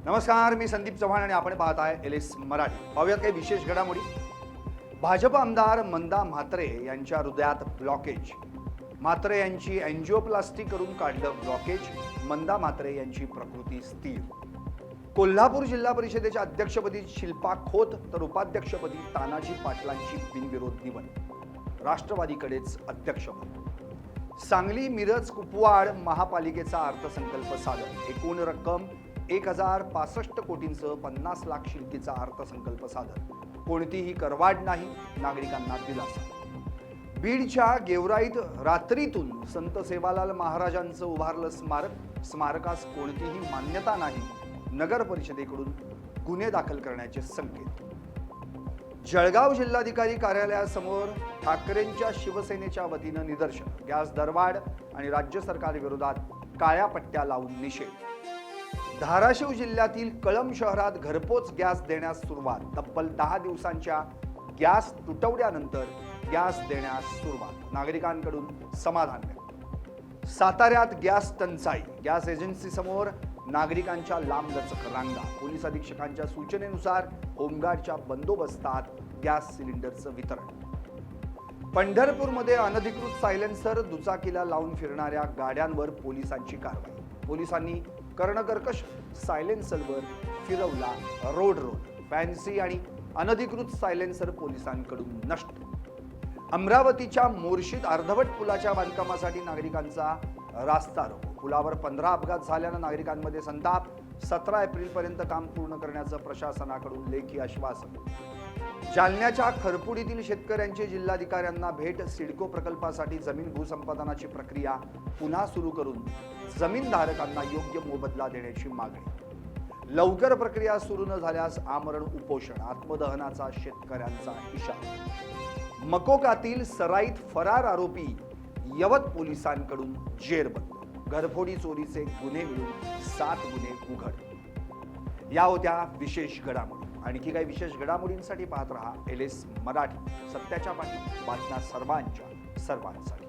नमस्कार, मी संदीप चव्हाण आणि आपण पाहत आहे एलएस मराठी। पाहूयात काही विशेष घडामोडी। भाजप आमदार मंदा म्हात्रे यांच्या हृदयात ब्लॉकेज। म्हात्रे यांची एंजिओप्लास्टी करून काढलं ब्लॉकेज। मंदा म्हात्रे यांची प्रकृती स्थिर। कोल्हापूर जिल्हा परिषदेच्या अध्यक्षपदी शिल्पा खोत तर उपाध्यक्षपदी तानाजी पाटलांची बिनविरोध निवड। राष्ट्रवादीकडेच अध्यक्षपद। सांगली मिरज कुपवाड महापालिकेचा अर्थसंकल्प सादर। एकूण रक्कम 1065 कोटींसह 50 लाख शिल्पीचा अर्थसंकल्प सादर। कोणतीही करवाढ नाही, नागरिकांना दिलासा। बीडच्या गेवराईत रात्रीतून संत सेवालाल महाराजांचं उभारलं स्मारक। स्मारकास कोणतीही मान्यता नाही, नगर परिषदेकडून गुन्हे दाखल करण्याचे संकेत। जळगाव जिल्हाधिकारी कार्यालयासमोर ठाकरेंच्या शिवसेनेच्या वतीनं निदर्शन। गॅस दरवाढ आणि राज्य सरकार विरोधात काळ्या पट्ट्या लावून निषेध। धाराशिव जिल्ह्यातील कळंब शहरात घरपोच गॅस देण्यास सुरुवात। तब्बल 10 दिवसांच्या गॅस तुटवड्यानंतर गॅस देण्यास सुरुवात। नागरिकांकडून समाधान व्यक्त। साताऱ्यात गॅस टंचाई। गॅस एजन्सीसमोर नागरिकांच्या लांबलचक रांगा। पोलीस अधीक्षकांच्या सूचनेनुसार होमगार्डच्या बंदोबस्तात गॅस सिलेंडरचं वितरण। पंढरपूरमध्ये अनधिकृत सायलेन्सर दुचाकीला लावून फिरणाऱ्या गाड्यांवर पोलिसांची कारवाई। पोलिसांनी कर्णकर्कश सायलेन्सरवर फिरवला रोड। फॅन्सी आणि अनधिकृत सायलेन्सर पोलिसांकडून नष्ट। अमरावतीच्या मोर्शीत अर्धवट पुलाच्या बांधकामासाठी नागरिकांचा रास्ता रोको। पुलावर 15 अपघात झाल्यानं नागरिकांमध्ये संताप। 17 एप्रिलपर्यंत काम पूर्ण करण्याचं प्रशासनाकडून लेखी आश्वासन। जालन्याच्या खरपुडीतील शेतकऱ्यांची जिल्हाधिकाऱ्यांना भेट। सिडको प्रकल्पासाठी जमीन भूसंपादनाची प्रक्रिया पुन्हा सुरू करून जमीनधारकांना योग्य मोबदला देण्याची मागणी। लवकर प्रक्रिया सुरू न झाल्यास आमरण उपोषण। आत्मदहनाचा शेतकऱ्यांचा इशारा। मकोकातील सराईत फरार आरोपी यवत पोलिसांकडून जेरबंद। घरफोडी चोरीचे गुन्हे मिळून 7 गुन्हे उघड। या होत्या विशेष घडामोडी। आणखी काही विशेष घडामोडींसाठी पाहत रहा एलएस मराठी। सत्याच्या पाठी, बातम्या सर्वांच्या सर्वांसाठी।